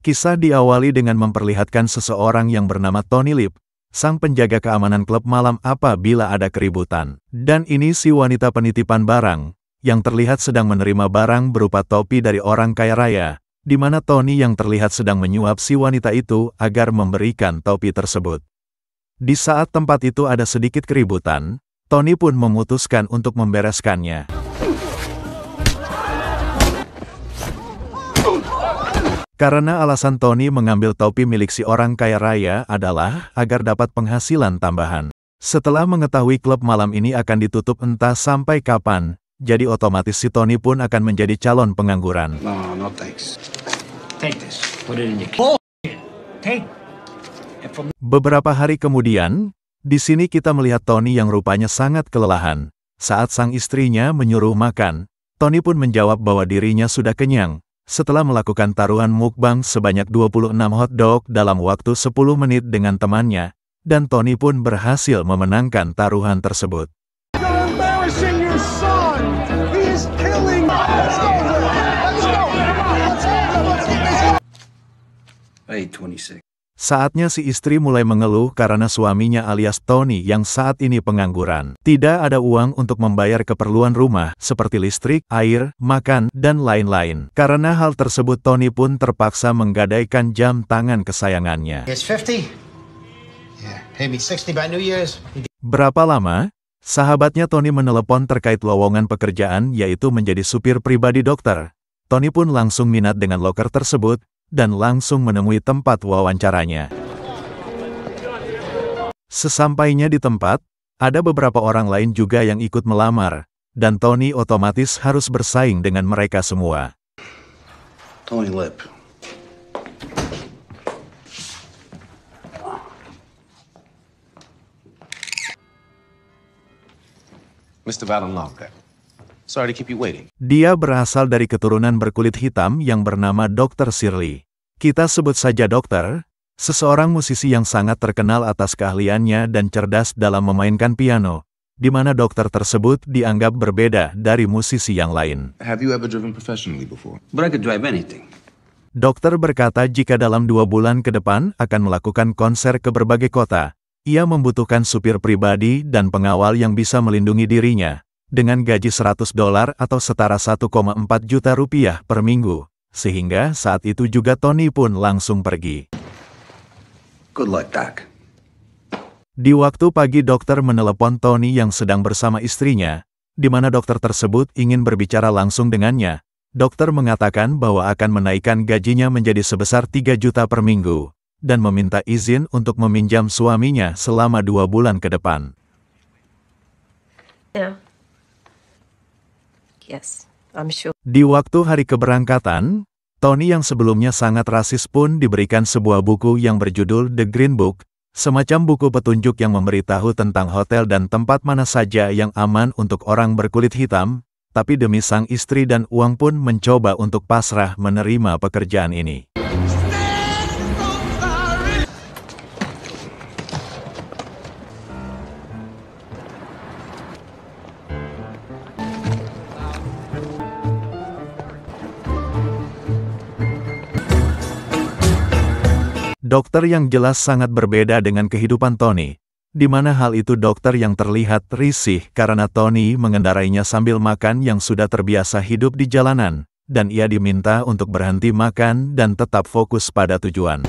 Kisah diawali dengan memperlihatkan seseorang yang bernama Tony Lip, sang penjaga keamanan klub malam apabila ada keributan. Dan ini si wanita penitipan barang, yang terlihat sedang menerima barang berupa topi dari orang kaya raya, di mana Tony yang terlihat sedang menyuap si wanita itu agar memberikan topi tersebut. Di saat tempat itu ada sedikit keributan, Tony pun memutuskan untuk membereskannya. Karena alasan Tony mengambil topi milik si orang kaya raya adalah agar dapat penghasilan tambahan. Setelah mengetahui klub malam ini akan ditutup entah sampai kapan, jadi otomatis si Tony pun akan menjadi calon pengangguran. No thanks. Take this. Put it in your pocket. Take. Beberapa hari kemudian, di sini kita melihat Tony yang rupanya sangat kelelahan. Saat sang istrinya menyuruh makan, Tony pun menjawab bahwa dirinya sudah kenyang. Setelah melakukan taruhan mukbang sebanyak 26 hotdog dalam waktu 10 menit dengan temannya, dan Tony pun berhasil memenangkan taruhan tersebut. Saatnya si istri mulai mengeluh karena suaminya alias Tony yang saat ini pengangguran. Tidak ada uang untuk membayar keperluan rumah seperti listrik, air, makan, dan lain-lain. Karena hal tersebut Tony pun terpaksa menggadaikan jam tangan kesayangannya. Berapa lama? Sahabatnya Tony menelepon terkait lowongan pekerjaan yaitu menjadi supir pribadi dokter. Tony pun langsung minat dengan loker tersebut, dan langsung menemui tempat wawancaranya. Sesampainya di tempat, ada beberapa orang lain juga yang ikut melamar, dan Tony otomatis harus bersaing dengan mereka semua. Tony Lip. Mr. Valenlocker. Sorry to keep you waiting. Dia berasal dari keturunan berkulit hitam yang bernama Dr. Shirley. Kita sebut saja dokter, seseorang musisi yang sangat terkenal atas keahliannya dan cerdas dalam memainkan piano, di mana dokter tersebut dianggap berbeda dari musisi yang lain. Have you ever driven professionally before? But I could drive anything. Dokter berkata jika dalam 2 bulan ke depan akan melakukan konser ke berbagai kota, ia membutuhkan supir pribadi dan pengawal yang bisa melindungi dirinya, dengan gaji $100 atau setara 1,4 juta rupiah per minggu, sehingga saat itu juga Tony pun langsung pergi. Good luck, Doc. Di waktu pagi dokter menelepon Tony yang sedang bersama istrinya, di mana dokter tersebut ingin berbicara langsung dengannya. Dokter mengatakan bahwa akan menaikkan gajinya menjadi sebesar 3 juta per minggu, dan meminta izin untuk meminjam suaminya selama 2 bulan ke depan. Yeah. Yes, I'm sure. Di waktu hari keberangkatan, Tony yang sebelumnya sangat rasis pun diberikan sebuah buku yang berjudul The Green Book, semacam buku petunjuk yang memberitahu tentang hotel dan tempat mana saja yang aman untuk orang berkulit hitam, tapi demi sang istri dan uang pun mencoba untuk pasrah menerima pekerjaan ini. Dokter yang jelas sangat berbeda dengan kehidupan Tony, di mana hal itu dokter yang terlihat risih karena Tony mengendarainya sambil makan yang sudah terbiasa hidup di jalanan, dan ia diminta untuk berhenti makan dan tetap fokus pada tujuan.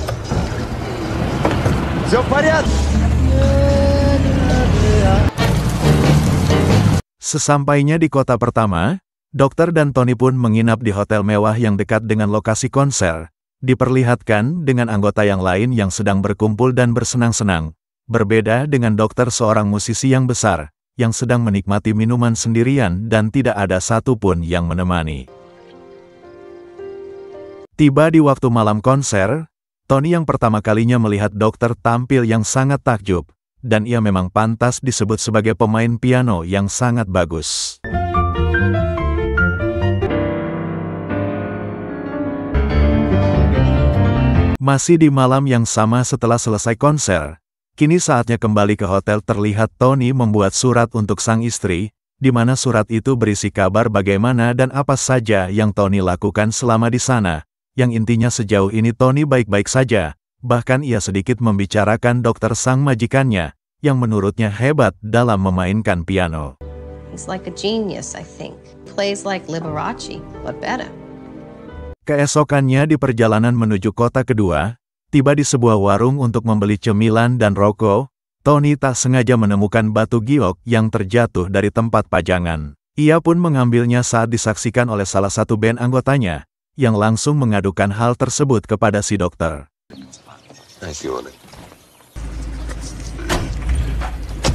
Sesampainya di kota pertama, dokter dan Tony pun menginap di hotel mewah yang dekat dengan lokasi konser. Diperlihatkan dengan anggota yang lain yang sedang berkumpul dan bersenang-senang, berbeda dengan dokter seorang musisi yang besar, yang sedang menikmati minuman sendirian dan tidak ada satupun yang menemani. Tiba di waktu malam konser, Tony yang pertama kalinya melihat dokter tampil yang sangat takjub, dan ia memang pantas disebut sebagai pemain piano yang sangat bagus. Masih di malam yang sama setelah selesai konser, kini saatnya kembali ke hotel. Terlihat Tony membuat surat untuk sang istri, di mana surat itu berisi kabar bagaimana dan apa saja yang Tony lakukan selama di sana, yang intinya sejauh ini Tony baik-baik saja, bahkan ia sedikit membicarakan dokter sang majikannya, yang menurutnya hebat dalam memainkan piano. He's like a genius, I think. Plays like Liberace, but better. Keesokannya di perjalanan menuju kota kedua, tiba di sebuah warung untuk membeli cemilan dan rokok, Tony tak sengaja menemukan batu giok yang terjatuh dari tempat pajangan. Ia pun mengambilnya saat disaksikan oleh salah satu band anggotanya, yang langsung mengadukan hal tersebut kepada si dokter.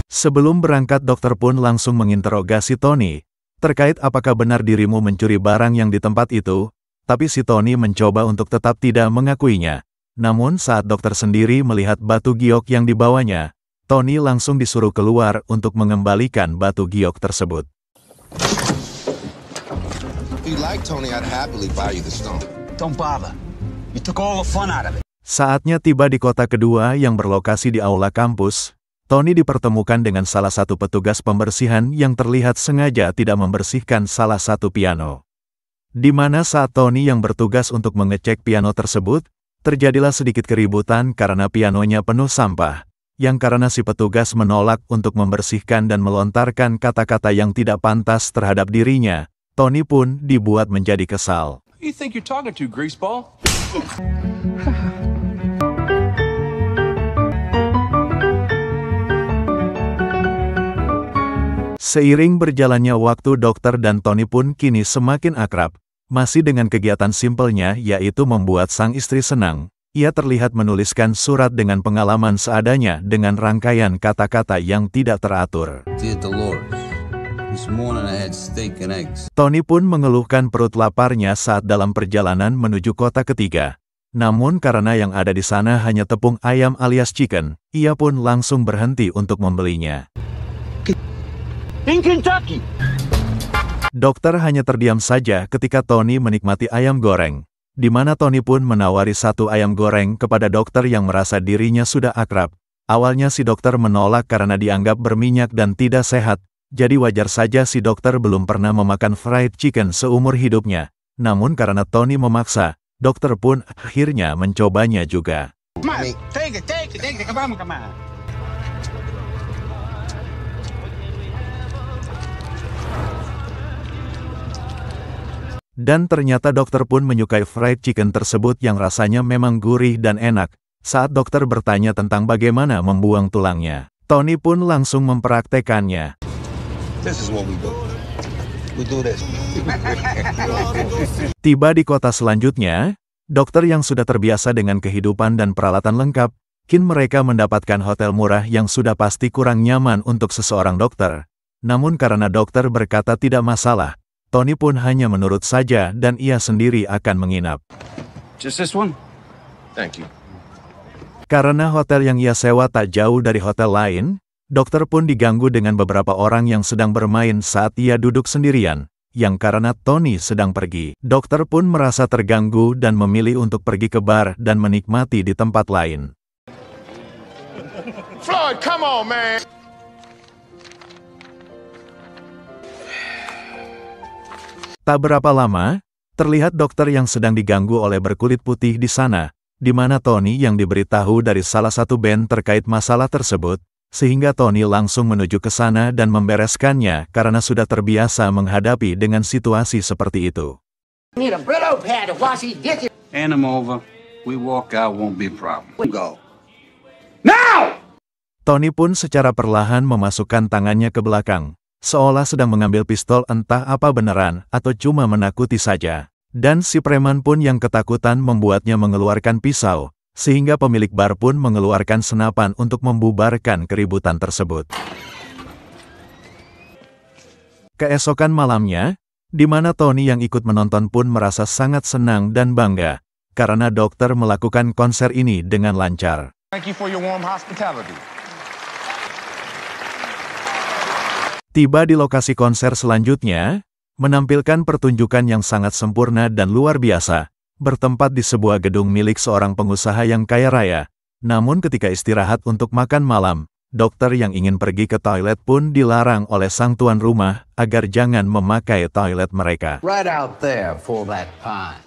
Sebelum berangkat dokter pun langsung menginterogasi Tony, terkait apakah benar dirimu mencuri barang yang di tempat itu, tapi si Tony mencoba untuk tetap tidak mengakuinya. Namun saat dokter sendiri melihat batu giok yang dibawanya, Tony langsung disuruh keluar untuk mengembalikan batu giok tersebut. If you like Tony, I'd happily buy you the stone. Don't bother. You took all the fun out of it. Saatnya tiba di kota kedua yang berlokasi di aula kampus, Tony dipertemukan dengan salah satu petugas pembersihan yang terlihat sengaja tidak membersihkan salah satu piano. Di mana saat Tony yang bertugas untuk mengecek piano tersebut, terjadilah sedikit keributan karena pianonya penuh sampah, yang karena si petugas menolak untuk membersihkan dan melontarkan kata-kata yang tidak pantas terhadap dirinya, Tony pun dibuat menjadi kesal. You think you're talking to, greaseball? Seiring berjalannya waktu dokter dan Tony pun kini semakin akrab, masih dengan kegiatan simpelnya yaitu membuat sang istri senang. Ia terlihat menuliskan surat dengan pengalaman seadanya dengan rangkaian kata-kata yang tidak teratur. Dear Dolores, this morning I had steak and eggs. Tony pun mengeluhkan perut laparnya saat dalam perjalanan menuju kota ketiga. Namun karena yang ada di sana hanya tepung ayam alias chicken, ia pun langsung berhenti untuk membelinya. In Kentucky. Dokter hanya terdiam saja ketika Tony menikmati ayam goreng, di mana Tony pun menawari satu ayam goreng kepada dokter yang merasa dirinya sudah akrab. Awalnya si dokter menolak karena dianggap berminyak dan tidak sehat, jadi wajar saja si dokter belum pernah memakan fried chicken seumur hidupnya. Namun karena Tony memaksa, dokter pun akhirnya mencobanya juga. Take it. Come on. Dan ternyata dokter pun menyukai fried chicken tersebut yang rasanya memang gurih dan enak. Saat dokter bertanya tentang bagaimana membuang tulangnya, Tony pun langsung mempraktekannya. This is what we do. We do this. Tiba di kota selanjutnya, dokter yang sudah terbiasa dengan kehidupan dan peralatan lengkap, kini mereka mendapatkan hotel murah yang sudah pasti kurang nyaman untuk seseorang dokter. Namun karena dokter berkata tidak masalah, Tony pun hanya menurut saja dan ia sendiri akan menginap. Just this one? Thank you. Karena hotel yang ia sewa tak jauh dari hotel lain, dokter pun diganggu dengan beberapa orang yang sedang bermain saat ia duduk sendirian, yang karena Tony sedang pergi. Dokter pun merasa terganggu dan memilih untuk pergi ke bar dan menikmati di tempat lain. Floyd, come on, man. Tak berapa lama, terlihat dokter yang sedang diganggu oleh berkulit putih di sana, di mana Tony yang diberitahu dari salah satu band terkait masalah tersebut, sehingga Tony langsung menuju ke sana dan membereskannya karena sudah terbiasa menghadapi dengan situasi seperti itu. Need a Brillo pad to wash these dishes. Hand them over. We walk out, won't be a problem. We go. Now! Tony pun secara perlahan memasukkan tangannya ke belakang, seolah sedang mengambil pistol entah apa beneran atau cuma menakuti saja. Dan si preman pun yang ketakutan membuatnya mengeluarkan pisau, sehingga pemilik bar pun mengeluarkan senapan untuk membubarkan keributan tersebut. Keesokan malamnya, di mana Tony yang ikut menonton pun merasa sangat senang dan bangga, karena dokter melakukan konser ini dengan lancar. Thank you for your warm hospitality. Tiba di lokasi konser selanjutnya, menampilkan pertunjukan yang sangat sempurna dan luar biasa, bertempat di sebuah gedung milik seorang pengusaha yang kaya raya. Namun ketika istirahat untuk makan malam, dokter yang ingin pergi ke toilet pun dilarang oleh sang tuan rumah agar jangan memakai toilet mereka. Right out there for that pine.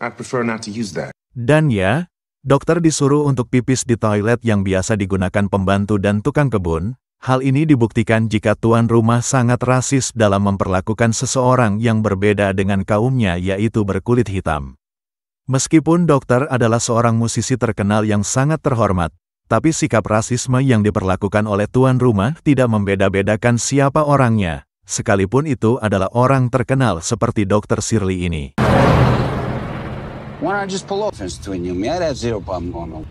I prefer not to use that. Dan ya, dokter disuruh untuk pipis di toilet yang biasa digunakan pembantu dan tukang kebun. Hal ini dibuktikan jika tuan rumah sangat rasis dalam memperlakukan seseorang yang berbeda dengan kaumnya, yaitu berkulit hitam. Meskipun dokter adalah seorang musisi terkenal yang sangat terhormat, tapi sikap rasisme yang diperlakukan oleh tuan rumah tidak membeda-bedakan siapa orangnya, sekalipun itu adalah orang terkenal seperti Dr. Shirley ini. Why don't I just pull off between you and me? I'd have zero problem going home.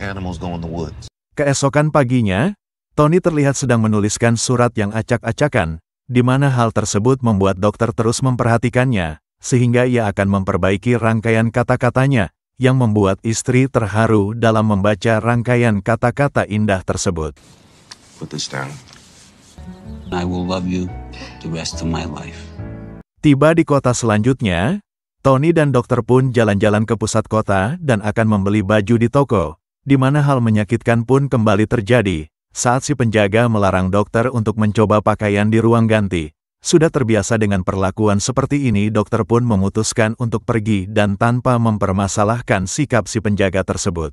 Animals go in the woods. Keesokan paginya, Tony terlihat sedang menuliskan surat yang acak-acakan, di mana hal tersebut membuat dokter terus memperhatikannya, sehingga ia akan memperbaiki rangkaian kata-katanya, yang membuat istri terharu dalam membaca rangkaian kata-kata indah tersebut. Put this down. I will love you the rest of my life. Tiba di kota selanjutnya, Tony dan dokter pun jalan-jalan ke pusat kota dan akan membeli baju di toko, di mana hal menyakitkan pun kembali terjadi. Saat si penjaga melarang dokter untuk mencoba pakaian di ruang ganti. Sudah terbiasa dengan perlakuan seperti ini, dokter pun memutuskan untuk pergi dan tanpa mempermasalahkan sikap si penjaga tersebut.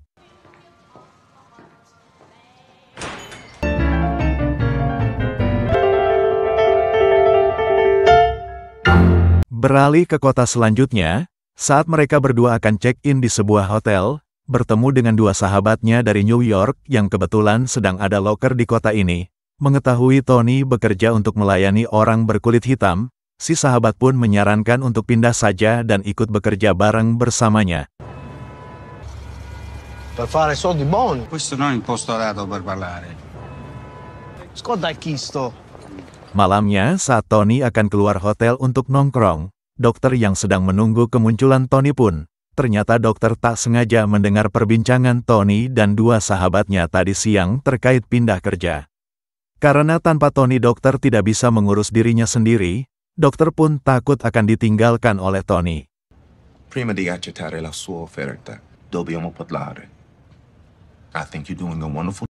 Beralih ke kota selanjutnya, saat mereka berdua akan check-in di sebuah hotel, bertemu dengan dua sahabatnya dari New York yang kebetulan sedang ada loker di kota ini. Mengetahui Tony bekerja untuk melayani orang berkulit hitam, si sahabat pun menyarankan untuk pindah saja dan ikut bekerja bareng bersamanya. Per fare soldi buoni. Questo non è il posto adatto per parlare. Scorda chi sto. Malamnya saat Tony akan keluar hotel untuk nongkrong, dokter yang sedang menunggu kemunculan Tony pun, ternyata dokter tak sengaja mendengar perbincangan Tony dan dua sahabatnya tadi siang terkait pindah kerja. Karena tanpa Tony dokter tidak bisa mengurus dirinya sendiri, dokter pun takut akan ditinggalkan oleh Tony. Prima di accettare la sua offerta, dobbiamo parlare. I think you're doing a wonderful.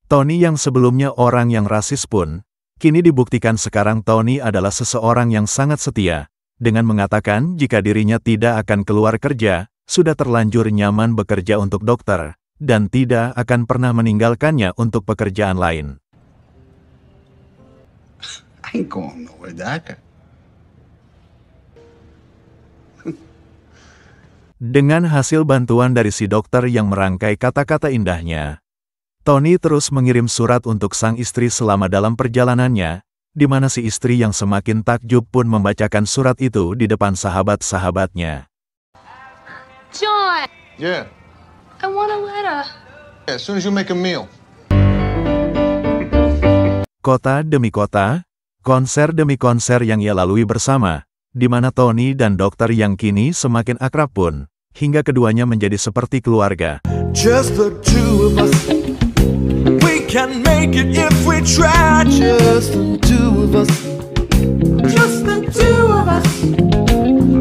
Tony yang sebelumnya orang yang rasis pun, kini dibuktikan sekarang Tony adalah seseorang yang sangat setia, dengan mengatakan jika dirinya tidak akan keluar kerja, sudah terlanjur nyaman bekerja untuk dokter, dan tidak akan pernah meninggalkannya untuk pekerjaan lain. I ain't going nowhere, Doc. Dengan hasil bantuan dari si dokter yang merangkai kata-kata indahnya, Tony terus mengirim surat untuk sang istri selama dalam perjalanannya, di mana si istri yang semakin takjub pun membacakan surat itu di depan sahabat-sahabatnya. John! Yeah. I want a letter. Yeah, as soon as you make a meal. Kota demi kota, konser demi konser yang ia lalui bersama, di mana Tony dan dokter yang kini semakin akrab pun, hingga keduanya menjadi seperti keluarga. Just the two of us. We can make it if we try. Just the two of us. Just the two of us.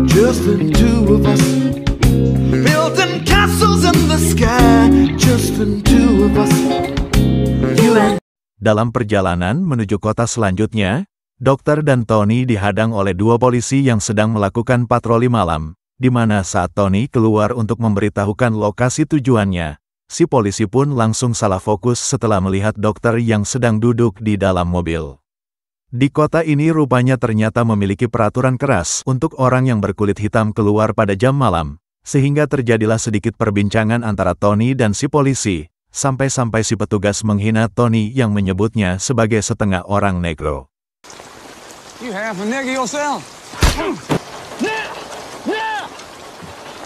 Just the two of us. Building castles in the sky. Just the two of us. You and Dalam perjalanan menuju kota selanjutnya, dokter dan Tony dihadang oleh dua polisi yang sedang melakukan patroli malam, di mana saat Tony keluar untuk memberitahukan lokasi tujuannya, si polisi pun langsung salah fokus setelah melihat dokter yang sedang duduk di dalam mobil. Di kota ini rupanya ternyata memiliki peraturan keras untuk orang yang berkulit hitam keluar pada jam malam, sehingga terjadilah sedikit perbincangan antara Tony dan si polisi, sampai-sampai si petugas menghina Tony yang menyebutnya sebagai setengah orang negro. You half a nigger yourself.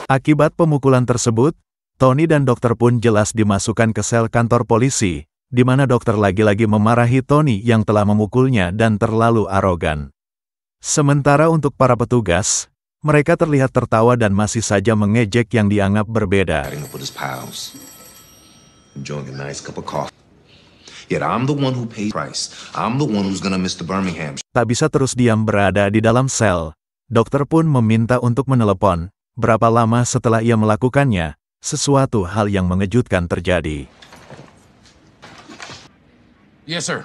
Akibat pemukulan tersebut, Tony dan dokter pun jelas dimasukkan ke sel kantor polisi, di mana dokter lagi-lagi memarahi Tony yang telah memukulnya dan terlalu arogan. Sementara untuk para petugas, mereka terlihat tertawa dan masih saja mengejek yang dianggap berbeda. Chatting up with his pals. Enjoying a nice cup of coffee. Yet I'm the one who pays the price. I'm the one who's gonna miss the Birmingham. Tak bisa terus diam berada di dalam sel. Dokter pun meminta untuk menelepon. Berapa lama setelah ia melakukannya, sesuatu hal yang mengejutkan terjadi. Yes, sir.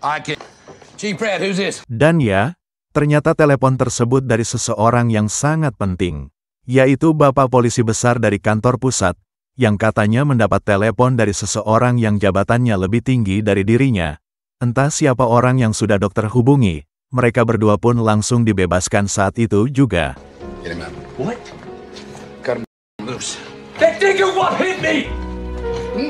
I can. Chief Pratt, who's this? Dan ya, ternyata telepon tersebut dari seseorang yang sangat penting. yaitu bapak polisi besar dari kantor pusat, yang katanya mendapat telepon dari seseorang yang jabatannya lebih tinggi dari dirinya. Entah siapa orang yang sudah dokter hubungi, mereka berdua pun langsung dibebaskan saat itu juga. What? Cut him loose. That nigga what hit me?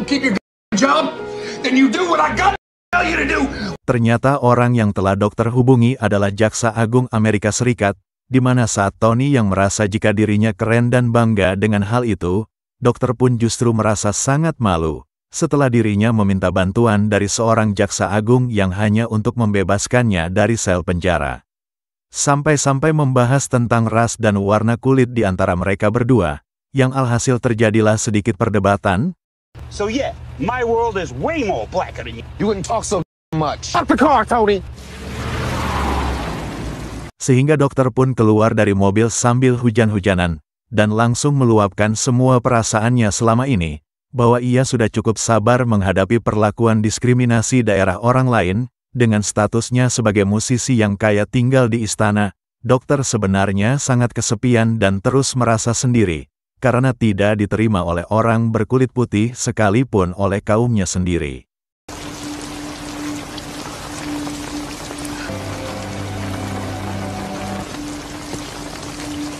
Keep your job, then you do what I got to tell you to do. Ternyata orang yang telah dokter hubungi adalah Jaksa Agung Amerika Serikat, di mana saat Tony yang merasa jika dirinya keren dan bangga dengan hal itu, dokter pun justru merasa sangat malu setelah dirinya meminta bantuan dari seorang jaksa agung yang hanya untuk membebaskannya dari sel penjara. Sampai-sampai membahas tentang ras dan warna kulit di antara mereka berdua, yang alhasil terjadilah sedikit perdebatan. So yeah, my world is way more blacker than you. You wouldn't talk so much. Stop the car, Tony! Sehingga dokter pun keluar dari mobil sambil hujan-hujanan, dan langsung meluapkan semua perasaannya selama ini, bahwa ia sudah cukup sabar menghadapi perlakuan diskriminasi daerah orang lain, dengan statusnya sebagai musisi yang kaya tinggal di istana. Dokter sebenarnya sangat kesepian dan terus merasa sendiri, karena tidak diterima oleh orang berkulit putih sekalipun oleh kaumnya sendiri.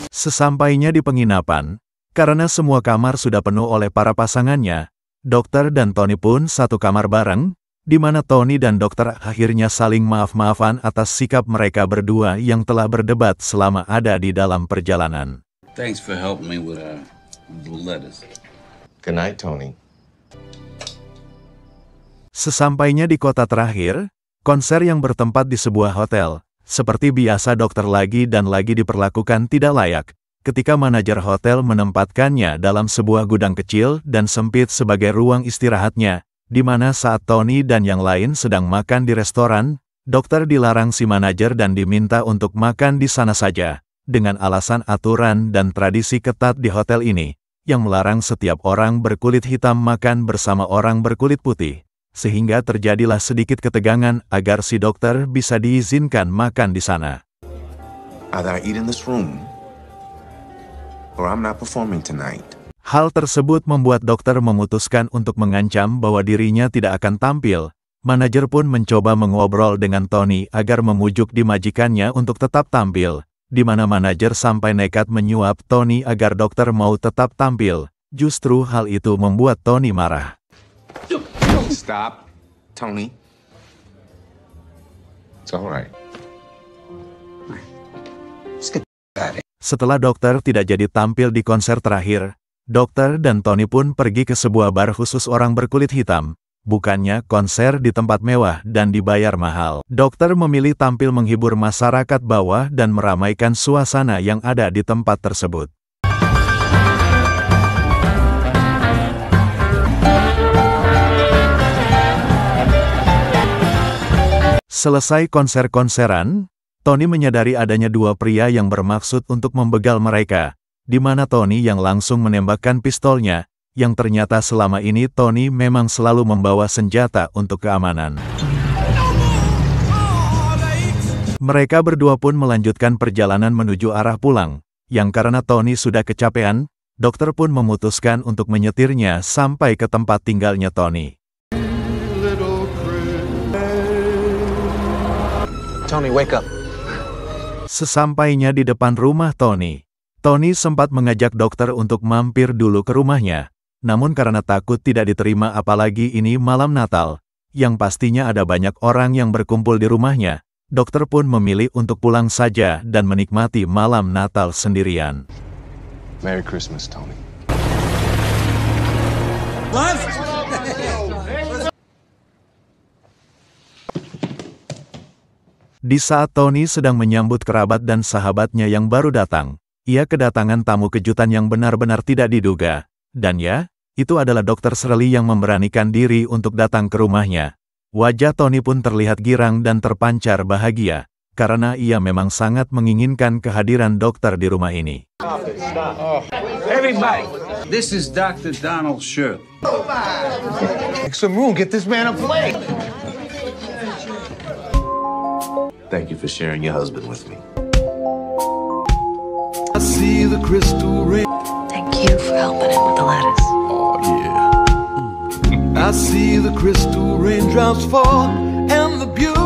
Sesampainya di penginapan, karena semua kamar sudah penuh oleh para pasangannya, dokter dan Tony pun satu kamar bareng, di mana Tony dan dokter akhirnya saling maaf-maafan atas sikap mereka berdua yang telah berdebat selama ada di dalam perjalanan. Thanks for helping me with the letters. Good night, Tony. Sesampainya di kota terakhir, konser yang bertempat di sebuah hotel, seperti biasa dokter lagi dan lagi diperlakukan tidak layak, ketika manajer hotel menempatkannya dalam sebuah gudang kecil dan sempit sebagai ruang istirahatnya, di mana saat Tony dan yang lain sedang makan di restoran, dokter dilarang si manajer dan diminta untuk makan di sana saja, dengan alasan aturan dan tradisi ketat di hotel ini, yang melarang setiap orang berkulit hitam makan bersama orang berkulit putih, sehingga terjadilah sedikit ketegangan agar si dokter bisa diizinkan makan di sana. Either I eat in this room, or I'm not performing tonight. Hal tersebut membuat dokter memutuskan untuk mengancam bahwa dirinya tidak akan tampil. Manajer pun mencoba mengobrol dengan Tony agar memujuk di majikannya untuk tetap tampil, di mana manajer sampai nekat menyuap Tony agar dokter mau tetap tampil. Justru hal itu membuat Tony marah. Stop, Tony. It's all right. Setelah dokter tidak jadi tampil di konser terakhir, dokter dan Tony pun pergi ke sebuah bar khusus orang berkulit hitam. Bukannya konser di tempat mewah dan dibayar mahal. Dokter memilih tampil menghibur masyarakat bawah dan meramaikan suasana yang ada di tempat tersebut. Selesai konser-konseran, Tony menyadari adanya dua pria yang bermaksud untuk membegal mereka, di mana Tony yang langsung menembakkan pistolnya, yang ternyata selama ini Tony memang selalu membawa senjata untuk keamanan. Mereka berdua pun melanjutkan perjalanan menuju arah pulang, yang karena Tony sudah kecapean, dokter pun memutuskan untuk menyetirnya sampai ke tempat tinggalnya Tony. Tony, wake up. Sesampainya di depan rumah Tony, Tony sempat mengajak dokter untuk mampir dulu ke rumahnya. Namun karena takut tidak diterima apalagi ini malam Natal, yang pastinya ada banyak orang yang berkumpul di rumahnya, dokter pun memilih untuk pulang saja dan menikmati malam Natal sendirian. Merry Christmas, Tony. Di saat Tony sedang menyambut kerabat dan sahabatnya yang baru datang, ia kedatangan tamu kejutan yang benar-benar tidak diduga. Dan ya, itu adalah Dr. Shirley yang memberanikan diri untuk datang ke rumahnya. Wajah Tony pun terlihat girang dan terpancar bahagia, karena ia memang sangat menginginkan kehadiran dokter di rumah ini. Everybody, this is Dr. Donald Shirley. Make some room, get this man a plate. Thank you for sharing your husband with me. see the crystal rain. Thank you for helping him with the lettuce. Oh yeah. I see the crystal raindrops fall and the beauty